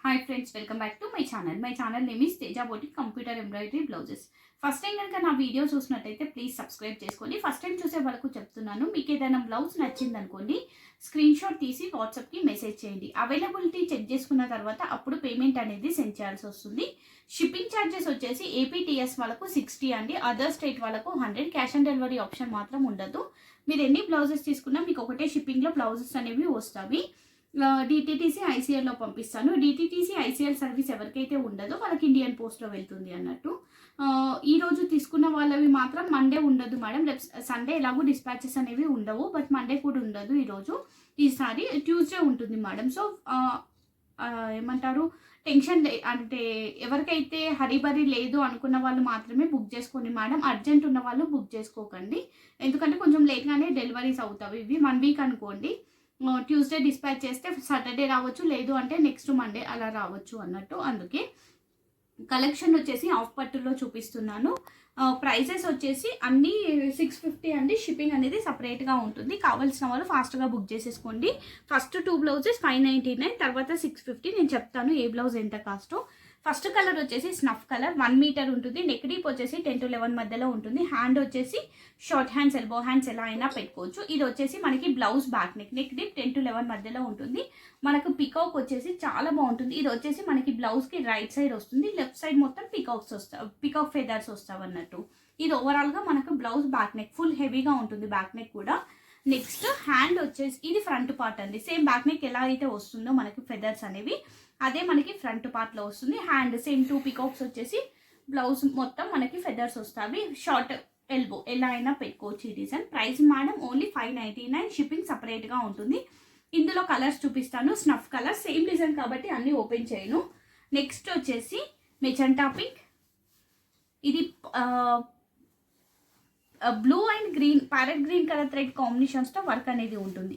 Hi friends, welcome back to my channel. My channel name is Teja boutique computer embroidery blouses. First time కనుక నా video చూసినట్టయితే please subscribe చేసుకోండి. First time చూసే వాళ్ళకు చెప్తున్నాను, మీకు ఏదైనా బ్లౌజ్ నచ్చింది అనుకోండి, స్క్రీన్ షాట్ తీసి వాట్సాప్కి మెసేజ్ చేయండి. అవైలబిలిటీ చెక్ చేసుకున్న తర్వాత అప్పుడు పేమెంట్ అనేది సెండ్ చేయాల్సి వస్తుంది. షిప్పింగ్ ఛార్జెస్ వచ్చేసి ఏపీటీఎస్ వాళ్ళకు 60 అండి, అదర్ స్టేట్ వాళ్ళకు 100. క్యాష్ ఆన్ డెలివరీ ఆప్షన్ మాత్రం ఉండదు. మీరు ఎన్ని బ్లౌజెస్ తీసుకున్నా మీకు ఒకటే షిప్పింగ్లో బ్లౌజెస్ అనేవి వస్తాయి. డిటీటీసీ ఐసీఎల్లో పంపిస్తాను. డిటీటీసీ ఐసీఎల్ సర్వీస్ ఎవరికైతే ఉండదో వాళ్ళకి ఇండియన్ పోస్ట్లో వెళ్తుంది అన్నట్టు. ఈరోజు తీసుకున్న వాళ్ళవి మాత్రం మండే ఉండదు మేడం. రేపు సండే ఎలాగో డిస్పాచెస్ అనేవి ఉండవు, బట్ మండే కూడా ఉండదు ఈరోజు. ఈసారి ట్యూస్డే ఉంటుంది మేడం. సో ఏమంటారు, టెన్షన్ అంటే ఎవరికైతే హరిబరి లేదు అనుకున్న వాళ్ళు మాత్రమే బుక్ చేసుకోండి మేడం. అర్జెంట్ ఉన్న వాళ్ళు బుక్ చేసుకోకండి, ఎందుకంటే కొంచెం లేట్గానే డెలివరీస్ అవుతాయి. ఇవి 1 వీక్ అనుకోండి. ట్యూస్డే డిస్పాచ్ చేస్తే సాటర్డే రావచ్చు, లేదు అంటే నెక్స్ట్ మండే అలా రావచ్చు అన్నట్టు. అందుకే కలెక్షన్ వచ్చేసి ఆఫ్ పట్టులో చూపిస్తున్నాను. ప్రైజెస్ వచ్చేసి అన్నీ 650 అండి. షిప్పింగ్ అనేది సపరేట్గా ఉంటుంది. కావాల్సిన వాళ్ళు ఫాస్ట్గా బుక్ చేసేసుకోండి. ఫస్ట్ 2 బ్లౌజెస్ 599, తర్వాత 650. నేను చెప్తాను ఏ బ్లౌజ్ ఎంత కాస్టో. ఫస్ట్ కలర్ వచ్చేసి స్నఫ్ కలర్, 1 మీటర్ ఉంటుంది. నెక్ డీప్ వచ్చేసి 10 to 11 మధ్యలో ఉంటుంది. హ్యాండ్ వచ్చేసి షార్ట్ హ్యాండ్స్, ఎల్బో హ్యాండ్స్ ఎలా అయినా పెట్టుకోవచ్చు. ఇది వచ్చేసి మనకి blouse back neck, neck deep 10 to 11 మధ్యలో ఉంటుంది. మనకు పికాక్ వచ్చేసి చాలా బాగుంటుంది. ఇది వచ్చేసి మనకి బ్లౌజ్కి రైట్ సైడ్ వస్తుంది, లెఫ్ట్ సైడ్ మొత్తం పికాక్స్ వస్తాయి, పికాక్ ఫెదర్స్ వస్తాయి అన్నట్టు. ఇది ఓవరాల్గా మనకు బ్లౌజ్ బ్యాక్ నెక్, ఫుల్ హెవీగా ఉంటుంది బ్యాక్ నెక్ కూడా. నెక్స్ట్ హ్యాండ్ వచ్చేసి ఇది ఫ్రంట్ పార్ట్ అండి. సేమ్ బ్యాక్ నెక్ ఎలా అయితే వస్తుందో మనకి ఫెదర్స్ అనేవి, అదే మనకి ఫ్రంట్ పార్ట్లో వస్తుంది. హ్యాండ్ సేమ్ 2 పికాక్స్ వచ్చేసి బ్లౌజ్ మొత్తం మనకి ఫెదర్స్ వస్తాయి. షార్ట్ ఎల్బో ఎలా అయినా పెట్టుకోవచ్చు ఈ design. Price madam only 599. Shipping సపరేట్గా ఉంటుంది. ఇందులో కలర్స్ చూపిస్తాను. స్నఫ్ కలర్ సేమ్ డిజైన్ కాబట్టి అన్నీ ఓపెన్ చేయను. నెక్స్ట్ వచ్చేసి మెజెంటా పింక్, ఇది blue and green, parrot green colour thread కాంబినేషన్స్తో వర్క్ అనేది ఉంటుంది.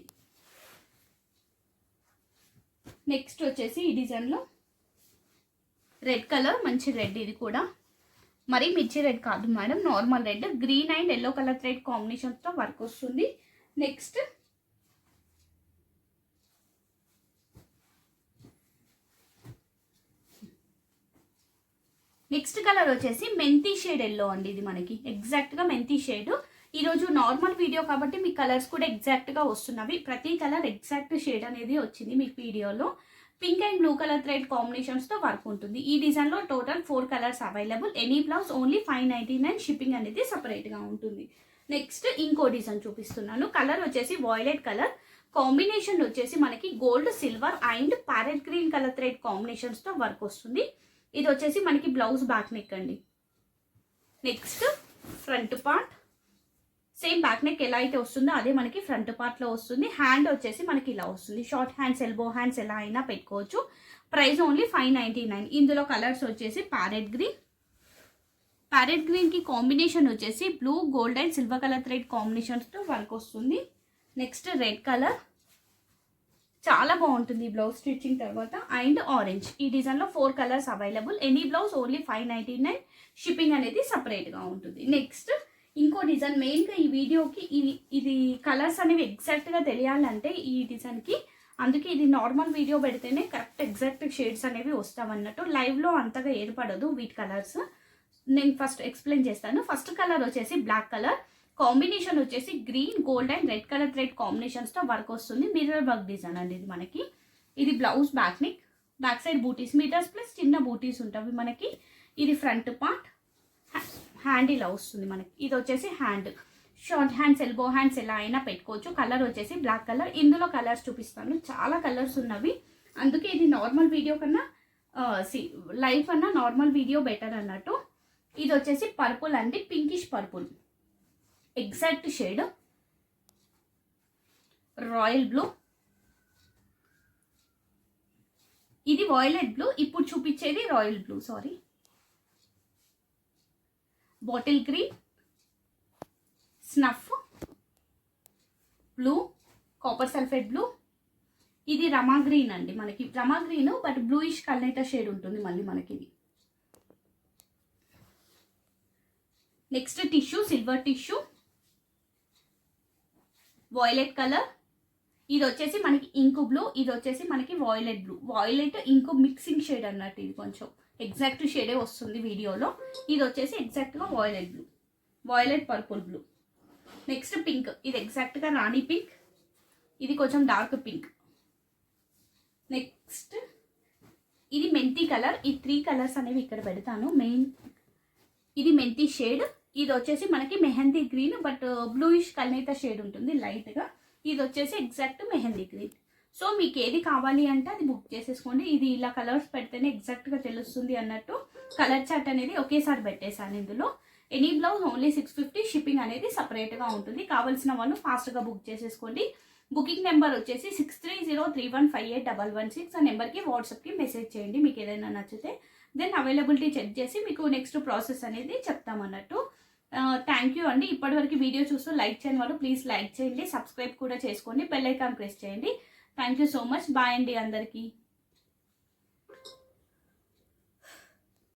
నెక్స్ట్ వచ్చేసి ఈ డిజైన్లో రెడ్ కలర్, మంచి రెడ్, ఇది కూడా మరీ మిర్చి రెడ్ కాదు madam, normal red. Green and yellow colour thread కాంబినేషన్స్తో వర్క్ వస్తుంది. నెక్స్ట్ కలర్ వచ్చేసి మెంతి షేడ్ ఎల్లో అండి. ఇది మనకి ఎగ్జాక్ట్గా మెంతి షేడ్. ఈరోజు నార్మల్ వీడియో కాబట్టి మీ కలర్స్ కూడా ఎగ్జాక్ట్గా వస్తున్నవి. ప్రతి కలర్ ఎగ్జాక్ట్ షేడ్ అనేది వచ్చింది మీకు వీడియోలో. Pink and blue colour thread కాంబినేషన్స్తో వర్క్ ఉంటుంది. ఈ డిజైన్లో total 4 colours available. Any blouse only 599. Shipping అనేది సపరేట్గా ఉంటుంది. నెక్స్ట్ ఇంకో డిజైన్ చూపిస్తున్నాను. కలర్ వచ్చేసి వాయిలెట్ కలర్, కాంబినేషన్ వచ్చేసి మనకి gold, silver and parrot green colour thread కాంబినేషన్స్తో వర్క్ వస్తుంది. ఇది వచ్చేసి మనకి బ్లౌజ్ బ్యాక్ నెక్ అండి. Next front part, same back neck ఎలా అయితే వస్తుందో అదే మనకి ఫ్రంట్ పార్ట్లో వస్తుంది. హ్యాండ్ వచ్చేసి మనకి ఇలా వస్తుంది. షార్ట్ హ్యాండ్స్, ఎల్బో హ్యాండ్స్ ఎలా అయినా పెట్టుకోవచ్చు. Price only 599. ఇందులో కలర్స్ వచ్చేసి ప్యారెట్ గ్రీన్కి కాంబినేషన్ వచ్చేసి blue, gold and silver colour thread కాంబినేషన్స్తో వర్క్ వస్తుంది. నెక్స్ట్ రెడ్ కలర్, చాలా బాగుంటుంది ఈ బ్లౌజ్ స్టిచ్చింగ్ తర్వాత. And orange. ఈ డిజైన్లో 4 colours available. Any blouse only 599. Shipping అనేది సపరేట్గా ఉంటుంది. నెక్స్ట్ ఇంకో డిజైన్, మెయిన్గా ఈ వీడియోకి ఇది కలర్స్ అనేవి ఎగ్జాక్ట్గా తెలియాలంటే ఈ డిజైన్కి, అందుకే ఇది నార్మల్ వీడియో పెడితేనే కరెక్ట్ ఎగ్జాక్ట్ షేడ్స్ అనేవి వస్తామన్నట్టు. లైవ్లో అంతగా ఏర్పడదు వీటి కలర్స్. నేను ఫస్ట్ ఎక్స్ప్లెయిన్ చేస్తాను. ఫస్ట్ కలర్ వచ్చేసి బ్లాక్ కలర్, కాంబినేషన్ వచ్చేసి green, gold and red colour thread కాంబినేషన్స్తో వర్క్ వస్తుంది. మిర్రర్ వర్క్ డిజైన్ అండి ఇది మనకి. ఇది blouse back neck, back side బూటీస్, మీటర్స్ ప్లస్ చిన్న బూటీస్ ఉంటాయి మనకి. ఇది ఫ్రంట్ పార్ట్, హ్యాండ్ ఇలా వస్తుంది మనకి. ఇది వచ్చేసి hand, short hands, elbow hands ఎలా అయినా పెట్టుకోవచ్చు. కలర్ వచ్చేసి బ్లాక్ కలర్. ఇందులో కలర్స్ చూపిస్తాను, చాలా కలర్స్ ఉన్నవి. అందుకే ఇది నార్మల్ వీడియో కన్నా లైవ్ కన్నా నార్మల్ వీడియో బెటర్ అన్నట్టు. ఇది వచ్చేసి పర్పుల్ అండి, pinkish purple exact shade. Royal blue, ఇది వాయిలెట్ బ్లూ, ఇప్పుడు చూపించేది royal blue, sorry. Bottle green, snuff blue, copper sulphate blue. ఇది రమా గ్రీన్ అండి మనకి. రమా గ్రీన్ బట్ బ్లూయిష్ కల్నేత షేడ్ ఉంటుంది మళ్ళీ మనకి ఇది. Next tissue, silver tissue, violet colour. ఇది వచ్చేసి మనకి ఇంకు బ్లూ, ఇది వచ్చేసి మనకి violet blue. Violet ink mixing shade అన్నట్టు, ఇది కొంచెం ఎగ్జాక్ట్ షేడే వస్తుంది వీడియోలో. ఇది వచ్చేసి ఎగ్జాక్ట్గా violet blue, violet purple blue. Next pink, ఇది ఎగ్జాక్ట్గా రాణి పింక్, ఇది కొంచెం డార్క్ పింక్. నెక్స్ట్ ఇది మెంతి కలర్. ఈ 3 కలర్స్ అనేవి ఇక్కడ పెడతాను. మెయిన్ ఇది మెంతి షేడ్, ఇది వచ్చేసి మనకి మెహందీ గ్రీన్ బట్ బ్లూయిష్ కల్నేత షేడ్ ఉంటుంది లైట్గా. ఇది వచ్చేసి ఎగ్జాక్ట్ మెహందీ గ్రీన్. సో మీకు ఏది కావాలి అంటే అది బుక్ చేసేసుకోండి. ఇది ఇలా కలర్స్ పెడితేనే ఎగ్జాక్ట్గా తెలుస్తుంది అన్నట్టు కలర్ చార్ట్ అనేది ఒకేసారి పెట్టేశాను ఇందులో. ఎనీ బ్లౌజ్ ఓన్లీ 650, షిప్పింగ్ అనేది సపరేట్గా ఉంటుంది. కావాల్సిన వాళ్ళు ఫాస్ట్గా బుక్ చేసేసుకోండి. బుకింగ్ నెంబర్ వచ్చేసి 6303158116. ఆ నెంబర్కి వాట్సాప్కి మెసేజ్ చేయండి మీకు ఏదైనా నచ్చితే. దెన్ అవైలబిలిటీ చెక్ చేసి మీకు నెక్స్ట్ ప్రాసెస్ అనేది చెప్తామన్నట్టు. థ్యాంక్ యూ అండి. ఇప్పటివరకు వీడియో చూస్తూ లైక్ చేయని వాళ్ళు ప్లీజ్ లైక్ చేయండి, సబ్స్క్రైబ్ కూడా చేసుకోండి, బెల్ ఐకాన్ ప్రెస్ చేయండి. Thank you so much. Bye అండి అందరికీ.